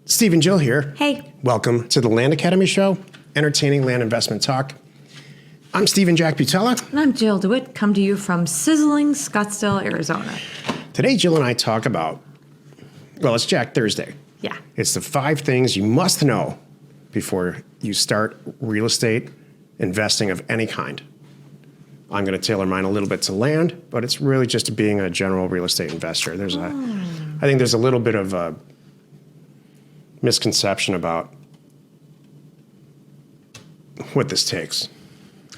Steve and Jill here. Hey. Welcome to the Land Academy Show, entertaining land investment talk. I'm Steve and Jack Butella. And I'm Jill DeWitt, come to you from sizzling Scottsdale, Arizona. Today, Jill and I talk about, well, it's Jack Thursday. Yeah. It's the 5 things you must know before you start real estate investing of any kind. I'm going to tailor mine a little bit to land, but it's really just being a general real estate investor. I think there's a little bit of a misconception about what this takes.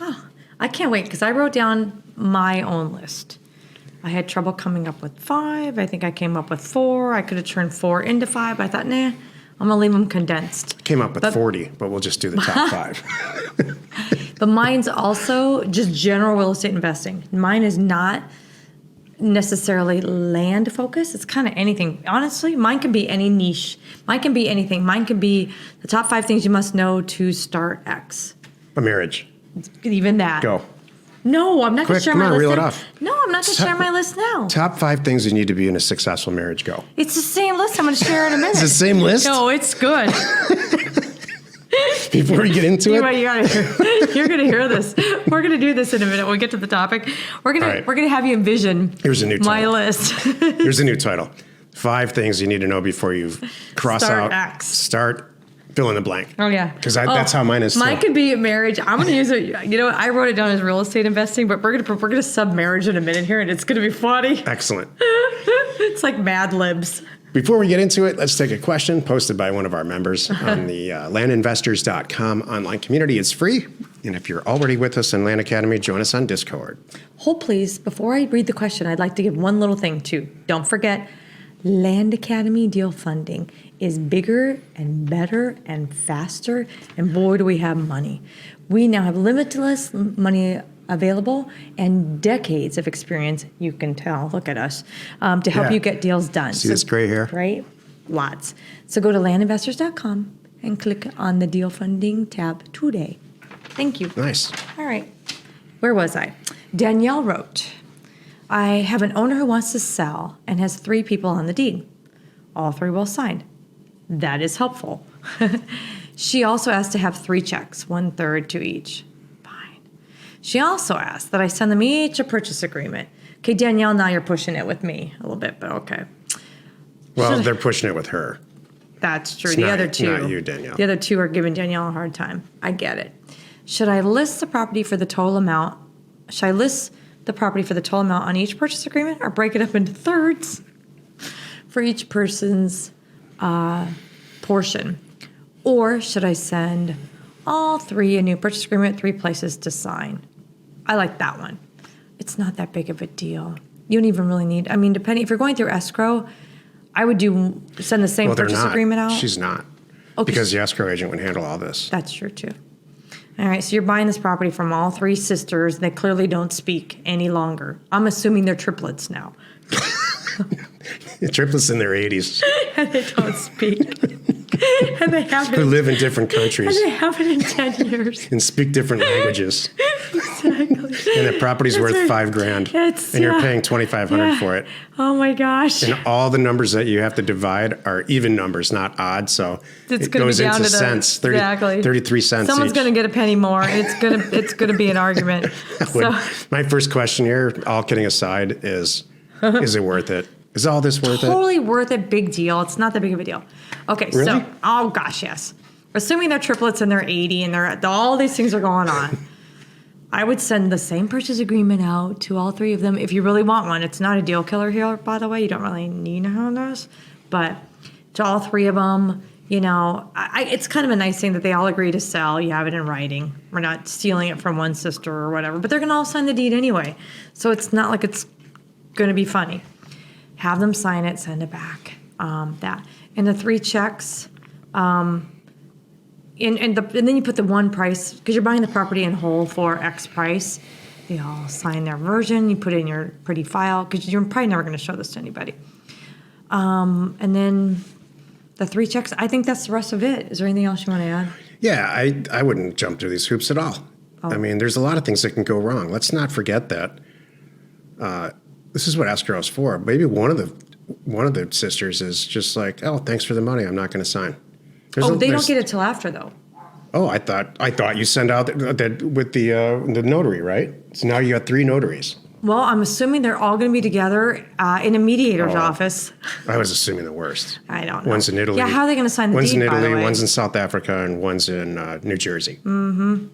Oh, I can't wait because I wrote down my own list. I had trouble coming up with 5. I think I came up with 4. I could have turned 4 into 5. I thought, nah, I'm going to leave them condensed. Came up with 40, but we'll just do the top 5. But mine's also just general real estate investing. Mine is not necessarily land focused. It's kind of anything. Honestly, mine can be any niche. Mine can be anything. Mine can be the top 5 things you must know to start X. A marriage. Even that. Go. No, I'm not going to share my list. Reel it now. off. No, I'm not going to share my list now. Top 5 things you need to be in a successful marriage. Go. It's the same list. I'm going to share in a minute. It's the same list? No, it's good. Before we get into it? You're going to hear this. We're going to do this in a minute when we get to the topic. We're going to have you envision Here's a new my title. list. Here's a new title. 5 things you need to know before you cross Start out. X. Start fill in the blank. Oh, yeah. Because that's how mine is too. Mine could be marriage. I'm going to use it. You know, I wrote it down as real estate investing, but we're going to sub marriage in a minute here, and it's going to be funny. Excellent. It's like Mad Libs. Before we get into it, let's take a question posted by one of our members on the landinvestors.com online community. It's free. And if you're already with us in Land Academy, join us on Discord. Hold please, before I read the question, I'd like to give one little thing too. Don't forget, Land Academy deal funding is bigger and better and faster, and boy, do we have money. We now have limitless money available and decades of experience, you can tell, look at us, to help you get deals done. See this gray hair? Right? Lots. So go to landinvestors.com and click on the deal funding tab today. Thank you. Nice. All right. Where was I? Danielle wrote, I have an owner who wants to sell and has 3 people on the deed. All 3 will sign. That is helpful. She also asked to have 3 checks, 1/3 to each. Fine. She also asked that I send them each a purchase agreement. Okay, Danielle, now you're pushing it with me a little bit, but okay. Well, they're pushing it with her. That's true. It's The not- other 2. not you, Danielle. The other 2 are giving Danielle a hard time. I get it. Should I list the property for the total amount? Should I list the property for the total amount on each purchase agreement or break it up into thirds for each person's portion? Or should I send all 3 a new purchase agreement, 3 places to sign? I like that one. It's not that big of a deal. You don't even really need, depending, if you're going through escrow, I would send the same purchase agreement out. She's not. Okay. Because the escrow agent would handle all this. That's true too. All right, so you're buying this property from all 3 sisters. They clearly don't speak any longer. I'm assuming they're triplets now. Triplets in their 80s. And they don't speak. And they haven't. Who live in different countries. And they haven't in 10 years. And speak different languages. Exactly. And the property's worth $5,000. And you're paying $2,500 for it. Oh my gosh. And all the numbers that you have to divide are even numbers, not odd. So It's it gonna goes be down into to the, cents, 33 cents Someone's each. going to get a penny more. It's gonna be an argument. So, My first question here, all kidding aside, is it worth it? Is all this worth it? totally worth it. Big deal. It's not that big of a deal. Okay, Really? so, oh gosh, yes. Assuming they're triplets and they're 80 and all these things are going on, I would send the same purchase agreement out to all 3 of them if you really want one. It's not a deal killer here, by the way. You don't really need to have those. But to all 3 of them, it's kind of a nice thing that they all agree to sell. You have it in writing. We're not stealing it from one sister or whatever. But they're going to all sign the deed anyway. So it's not like it's going to be funny. Have them sign it, send it back. That. And the 3 checks, and then you put the one price, because you're buying the property in whole for X price. They all sign their version. You put it in your pretty file, because you're probably never going to show this to anybody. And then the 3 checks, I think that's the rest of it. Is there anything else you want to add? Yeah, I wouldn't jump through these hoops at all. Oh. There's a lot of things that can go wrong. Let's not forget that this is what escrow is for. Maybe one of the one of the sisters is just like, oh, thanks for the money. I'm not going to sign. They don't get it till after though. Oh, I thought you send out that with the notary, right? So now you got 3 notaries. Well, I'm assuming they're all going to be together in a mediator's office. I was assuming the worst. I don't know. One's in Italy. Yeah, how are they going to sign the One's deed, in by the Italy, way? one's in South Africa, and one's in New Jersey. Breaking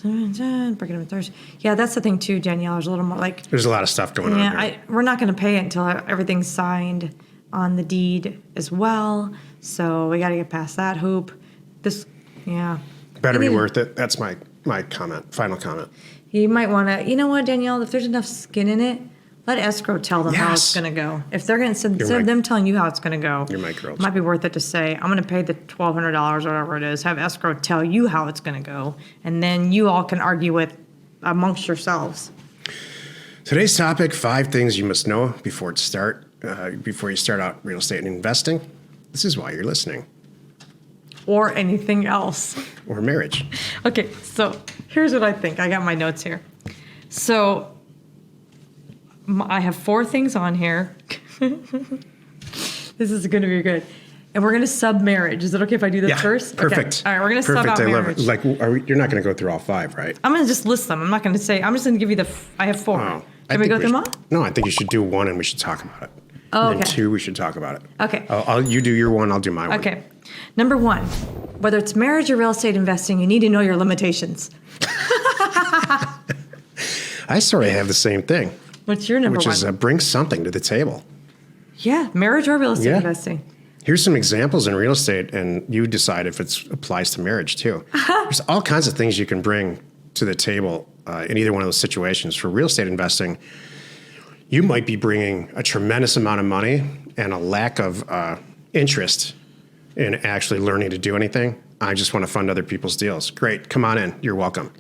them in Thursday. Yeah, that's the thing too, Danielle. There's a little more like. There's a lot of stuff going on here. We're not going to pay it until everything's signed on the deed as well. So we got to get past that hoop. Better be worth it. That's my final comment. You might want to, you know what, Danielle, if there's enough skin in it, let escrow tell them how it's Yes. going to go. If they're going to, instead of them telling you how it's going to go, You're my girls. it might be worth it to say, I'm going to pay the $1,200 or whatever it is, have escrow tell you how it's going to go, and then you all can argue with amongst yourselves. Today's topic: 5 things you must know before you start out real estate and investing. This is why you're listening. Or anything else. Or marriage. Okay, so here's what I think. I got my notes here. So I have 4 things on here. This is going to be good. And we're going to sub marriage. Is it okay if I do that first? Perfect. Okay. All right, we're going to sub out I marriage. love it. Like, you're not going to go through all 5, right? I'm going to just list them. I'm not going to say, I'm just going to give you I have 4. Oh, Can we go through them all? No, I think you should do 1 and we should talk about it. Oh, And okay. 2, we should talk about it. Okay. You do your 1, I'll do my 1. Okay. Number 1, whether it's marriage or real estate investing, you need to know your limitations. I sort of have the same thing, What's your number which 1? is bring something to the table. Yeah, marriage or real estate Yeah. investing. Here's some examples in real estate, and you decide if it applies to marriage too. There's all kinds of things you can bring to the table in either one of those situations. For real estate investing, you might be bringing a tremendous amount of money and a lack of interest in actually learning to do anything. I just want to fund other people's deals. Great, come on in, you're welcome.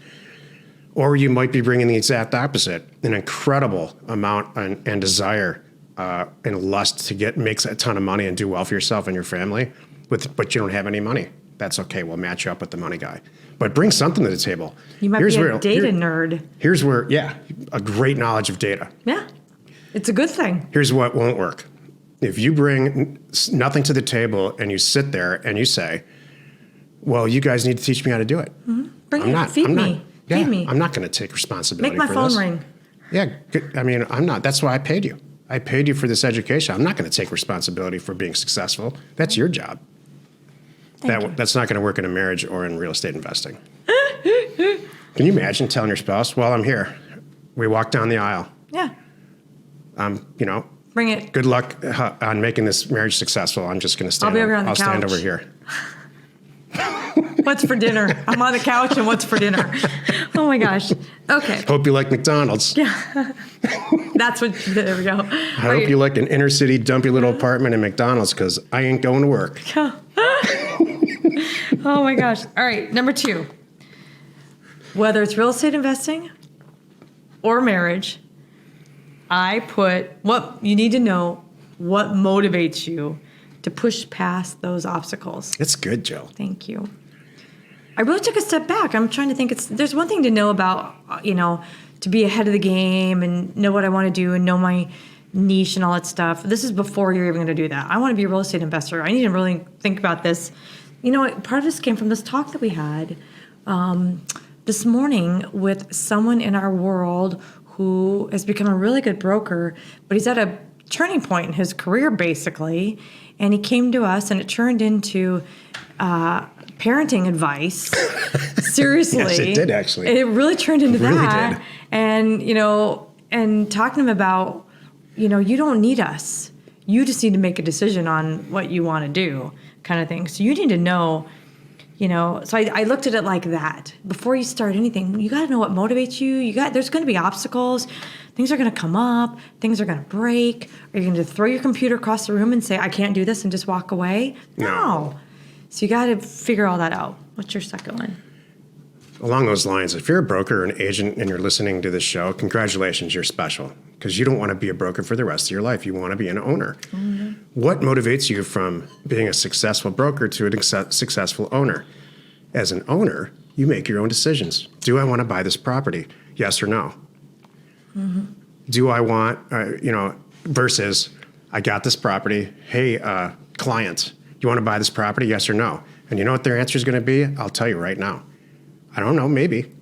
Or you might be bringing the exact opposite, an incredible amount and desire and lust to make a ton of money and do well for yourself and your family, but you don't have any money. That's okay. We'll match you up with the money guy. But bring something to the table. You might be a data nerd. Here's where, a great knowledge of data. Yeah, it's a good thing. Here's what won't work. If you bring nothing to the table and you sit there and you say, well, you guys need to teach me how to do it. Bring it. Feed me. Feed me. I'm not going to take responsibility Make my for phone this. ring. Yeah, good. I mean, I'm not. That's why I paid you. I paid you for this education. I'm not going to take responsibility for being successful. That's your job. That's not going to work in a marriage or in real estate investing. Can you imagine telling your spouse, well, I'm here. We walk down the aisle. Yeah, bring it. Good luck on making this marriage successful. I'm just going to stand I'll be over on the I'll stand couch. over here. What's for dinner? I'm on the couch, and what's for dinner? Oh my gosh. Okay, Hope you like McDonald's. that's what. There we go. I hope you like an inner city dumpy little apartment in McDonald's because I ain't going to work. Oh my gosh. All right, number 2. Whether it's real estate investing or marriage, I put what you need to know, what motivates you to push past those obstacles. It's good, Joe. Thank you. I really took a step back. I'm trying to think. There's one thing to know about, to be ahead of the game and know what I want to do and know my niche and all that stuff. This is before you're even going to do that. I want to be a real estate investor. I need to really think about this. You know what? Part of this came from this talk that we had this morning with someone in our world who has become a really good broker, but he's at a turning point in his career, basically. And he came to us, and it turned into parenting advice. Seriously. Yes, it did, actually. It really turned into It really that. did. And, and talking to him about, you don't need us. You just need to make a decision on what you want to do, kind of thing. So you need to know, so I looked at it like that. Before you start anything, you got to know what motivates you. There's going to be obstacles. Things are going to come up. Things are going to break. Are you going to throw your computer across the room and say, I can't do this, and just walk away? No. So you got to figure all that out. What's your second one? Along those lines, if you're a broker or an agent and you're listening to this show, congratulations, you're special. Because you don't want to be a broker for the rest of your life. You want to be an owner. Mm-hmm. What motivates you from being a successful broker to a successful owner? As an owner, you make your own decisions. Do I want to buy this property? Yes or no? Mm-hmm. Do I want, versus I got this property. Hey, client, you want to buy this property? Yes or no? And you know what their answer is going to be? I'll tell you right now. I don't know, maybe.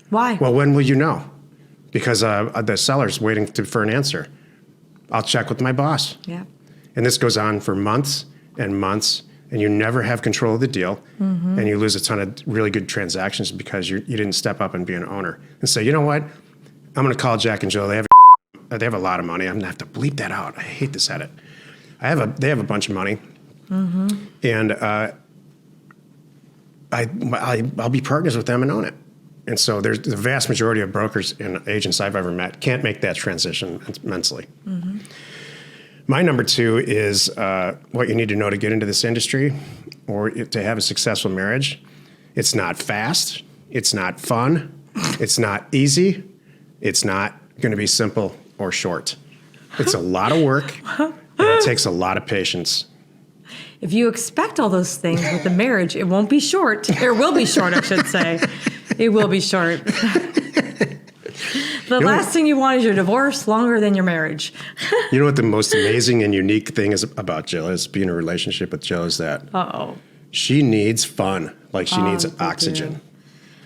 Why? Well, when will you know? Because the seller's waiting for an answer. I'll check with my boss. Yeah. And this goes on for months and months, and you never have control of the deal, and you lose a ton of really good transactions because you didn't step up and be an owner and say, you know what? I'm going to call Jack and Jill. They have a lot of money. I'm going to have to bleep that out. I hate to say it. They have a bunch of money, and I'll be partners with them and own it. And so there's the vast majority of brokers and agents I've ever met can't make that transition mentally. My number 2 is what you need to know to get into this industry or to have a successful marriage. It's not fast. It's not fun. It's not easy. It's not going to be simple or short. It's a lot of work, and it takes a lot of patience. If you expect all those things with the marriage, it won't be short. Or will be short, I should say. It will be short. The last thing you want is your divorce longer than your marriage. You know what the most amazing and unique thing is about Jill is being in a relationship with Jill is that she needs fun, like she needs oxygen.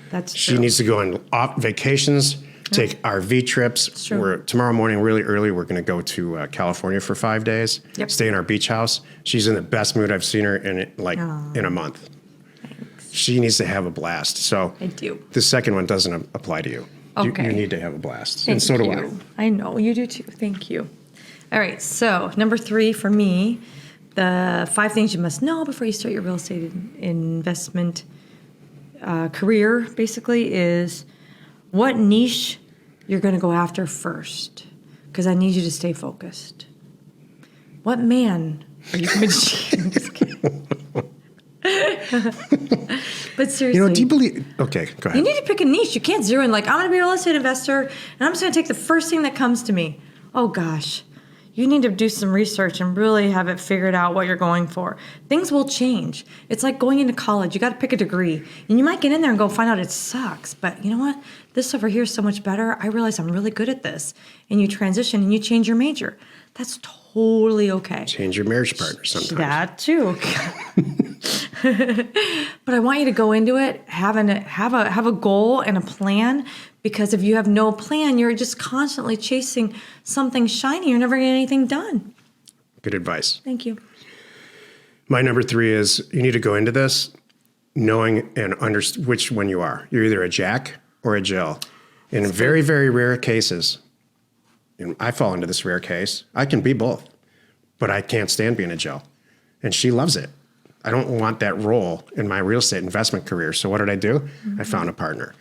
That's true. She needs to go on vacations, take RV trips. Tomorrow morning, really early, we're going to go to California for 5 days, stay in our beach house. She's in the best mood I've seen her in a month. Thanks. She needs to have a blast. So I do. The second one doesn't apply to you. Okay. You need to have a blast. Thank and so do you. I know, you do too. Thank you. All right, so number 3 for me, the 5 things you must know before you start your real estate investment career, basically, is what niche you're going to go after first, because I need you to stay focused. What man are you going to I'm just kidding. But seriously. You know, do you believe... Okay, go ahead. You need to pick a niche. You can't zero in like, I'm going to be a real estate investor, and I'm just going to take the first thing that comes to me. Oh, gosh. You need to do some research and really have it figured out what you're going for. Things will change. It's like going into college. You got to pick a degree. And you might get in there and go find out it sucks. But you know what? This over here is so much better. I realize I'm really good at this. And you transition and you change your major. That's totally okay. Change your marriage partner sometimes. That too. But I want you to go into it having have a goal and a plan, because if you have no plan, you're just constantly chasing something shiny. You're never getting anything done. Good advice. Thank you. My number 3 is you need to go into this knowing and understand which one you are. You're either a Jack or a Jill. In very, very rare cases, and I fall into this rare case, I can be both, but I can't stand being a Jill. And she loves it. I don't want that role in my real estate investment career. So what did I do? I found a partner.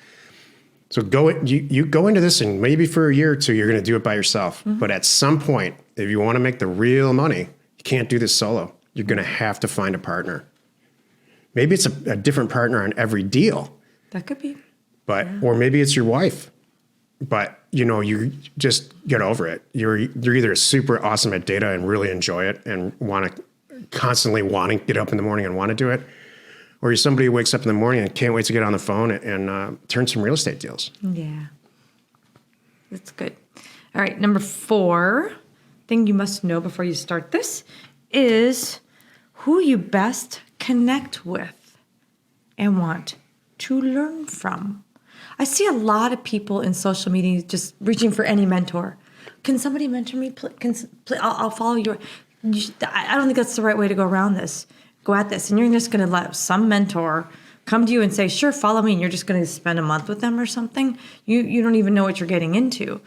So you go into this, and maybe for a year or 2, you're going to do it by yourself. But at some point, if you want to make the real money, you can't do this solo. You're going to have to find a partner. Maybe it's a different partner on every deal. That could be. Or maybe it's your wife. But, you just get over it. You're either super awesome at data and really enjoy it and constantly wanting to get up in the morning and want to do it, or you're somebody who wakes up in the morning and can't wait to get on the phone and turn some real estate deals. Yeah. That's good. All right, number 4 thing you must know before you start this is who you best connect with and want to learn from. I see a lot of people in social media just reaching for any mentor. Can somebody mentor me? I'll follow your... I don't think that's the right way to go at this. And you're just going to let some mentor come to you and say, sure, follow me. And you're just going to spend a month with them or something. You don't even know what you're getting into.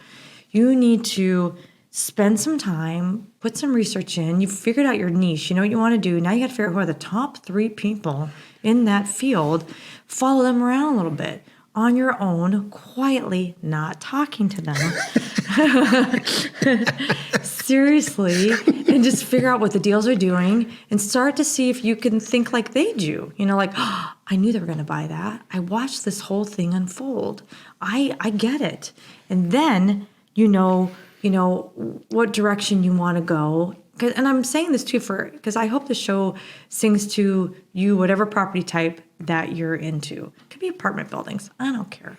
You need to spend some time, put some research in. You've figured out your niche. You know what you want to do. Now you got to figure out who are the top 3 people in that field. Follow them around a little bit on your own, quietly, not talking to them. Seriously, and just figure out what the deals are doing and start to see if you can think like they do. I knew they were going to buy that. I watched this whole thing unfold. I get it. And then you know what direction you want to go. And I'm saying this too because I hope the show sings to you, whatever property type that you're into. It could be apartment buildings. I don't care.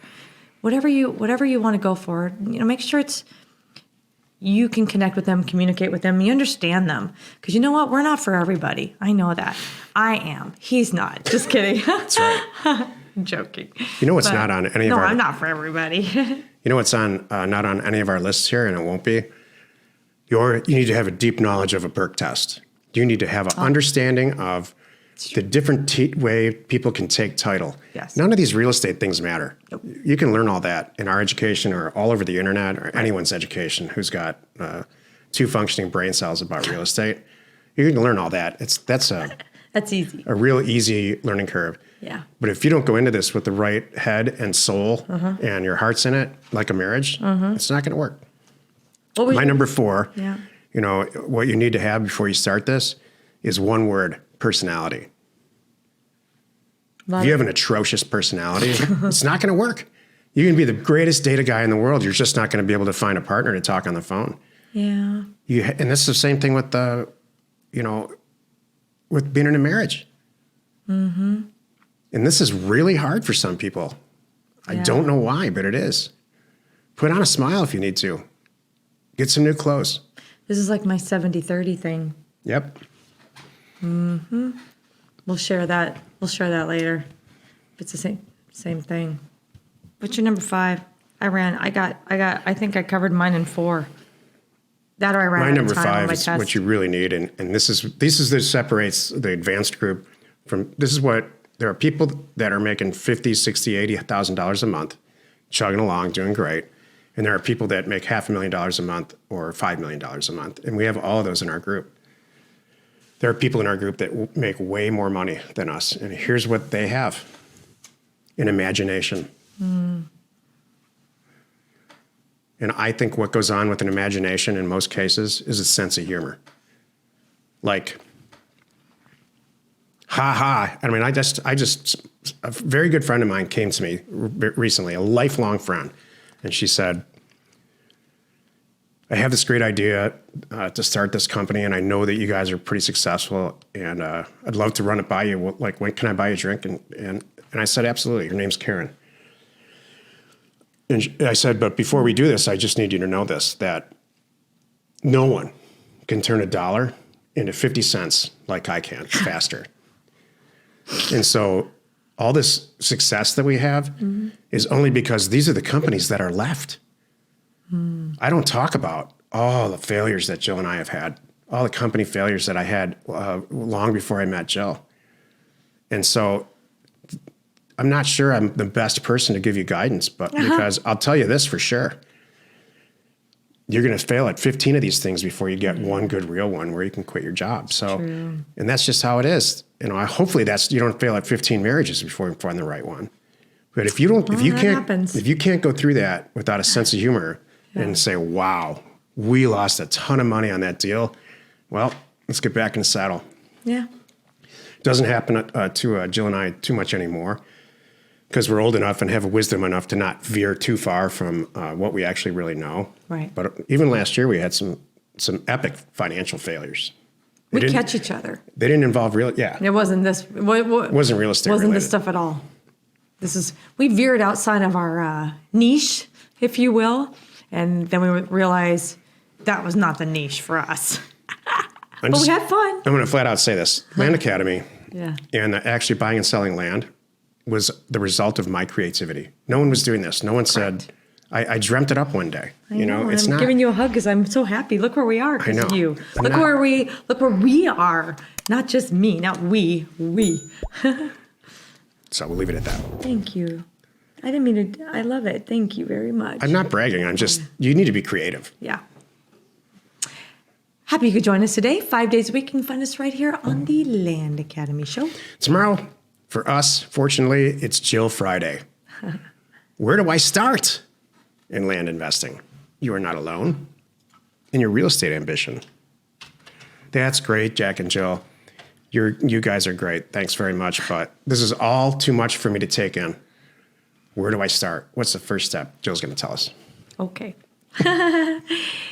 Whatever you want to go for, make sure you can connect with them, communicate with them, you understand them. Because you know what? We're not for everybody. I know that. I am. He's not. Just kidding. That's right. I'm joking. You know what's not on any of No, our... I'm not for everybody. You know what's on not on any of our lists here, and it won't be? You need to have a deep knowledge of a perk test. You need to have an understanding of the different way people can take title. Yes. None of these real estate things matter. Nope. You can learn all that in our education or all over the internet or anyone's education who's got 2 functioning brain cells about real estate. You can learn all that. That's That's easy. a real easy learning curve. Yeah. But if you don't go into this with the right head and soul and your heart's in it, like a marriage, it's not going to work. What was My your- number 4, Yeah. you know, what you need to have before you start this is one word: personality. If you have an atrocious personality, it's not going to work. You can be the greatest data guy in the world. You're just not going to be able to find a partner to talk on the phone. Yeah. And this is the same thing with with being in a marriage. And this is really hard for some people. I Yeah. don't know why, but it is. Put on a smile if you need to. Get some new clothes. This is like my 70-30 thing. Yep. We'll share that. We'll share that later. It's the same thing. What's your number 5? I think I covered mine in 4. That or I ran My out number of time on 5 my is test. what you really need, and this is that separates the advanced group from. This is what there are people that are making $50,000, $60,000, $80,000 a month, chugging along, doing great, and there are people that make $500,000 a month or $5 million a month, and we have all of those in our group. There are people in our group that make way more money than us, and here's what they have: an imagination. And I think what goes on with an imagination in most cases is a sense of humor. Like, ha ha. I mean, a very good friend of mine came to me recently, a lifelong friend, and she said, I have this great idea to start this company, and I know that you guys are pretty successful, and I'd love to run it by you. Like, when can I buy you a drink? And I said, absolutely. Her name's Karen. And I said, but before we do this, I just need you to know this, that no one can turn $1 into 50 cents like I can faster. And so all this success that we have is only because these are the companies that are left. I don't talk about all the failures that Jill and I have had, all the company failures that I had long before I met Jill. And so I'm not sure I'm the best person to give you guidance, but because I'll tell you this for sure. You're going to fail at 15 of these things before you get one good real one where you can quit your job. So, True. and that's just how it is. You know, hopefully you don't fail at 15 marriages before you find the right one. But if you can't go through that without a sense of humor and say, wow, we lost a ton of money on that deal. Well, let's get back in the saddle. Yeah. Doesn't happen to Jill and I too much anymore, because we're old enough and have wisdom enough to not veer too far from what we actually really know. Right. But even last year, we had some epic financial failures. We catch each other. They didn't involve real. Yeah. It wasn't this. It wasn't real estate. Wasn't related. this stuff at all. We veered outside of our niche, if you will, and then we realized that was not the niche for us. But we had fun. I'm going to flat out say this: Land Academy, Yeah. and actually buying and selling land was the result of my creativity. No one was doing this. No one said. I dreamt it up one day. I know, it's I'm not giving you a hug because I'm so happy. Look where we are because of know. you. I'm Look not- where we are. Not just me, not we. So we'll leave it at that. Thank you. I didn't mean to. I love it. Thank you very much. I'm not bragging. I'm just. You need to be creative. Yeah. Happy you could join us today. 5 days a week. You can find us right here on the Land Academy Show. Tomorrow, for us, fortunately, it's Jill Friday. Where do I start in land investing? You are not alone in your real estate ambition. That's great, Jack and Jill. You guys are great. Thanks very much. But this is all too much for me to take in. Where do I start? What's the first step? Jill's going to tell us. Okay.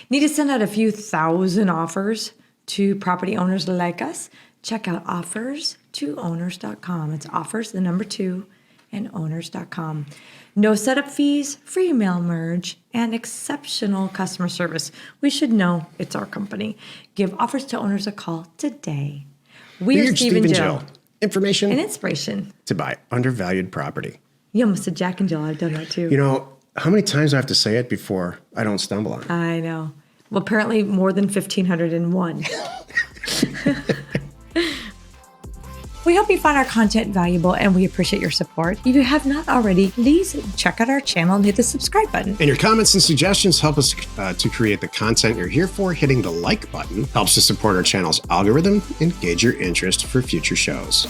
Need to send out a few thousand offers to property owners like us. Check out offers2owners.com. It's offers, the number 2, and owners.com. No setup fees, free mail merge, and exceptional customer service. We should know it's our company. Give Offers to Owners a call today. We are Steve and Jill. Information And inspiration. to buy undervalued property. You almost said Jack and Jill. I've done that too. You know, how many times do I have to say it before I don't stumble on it? I know. Well, apparently more than 1,501. We hope you find our content valuable and we appreciate your support. If you have not already, please check out our channel and hit the subscribe button. And your comments and suggestions help us to create the content you're here for. Hitting the like button helps to support our channel's algorithm and gauge your interest for future shows.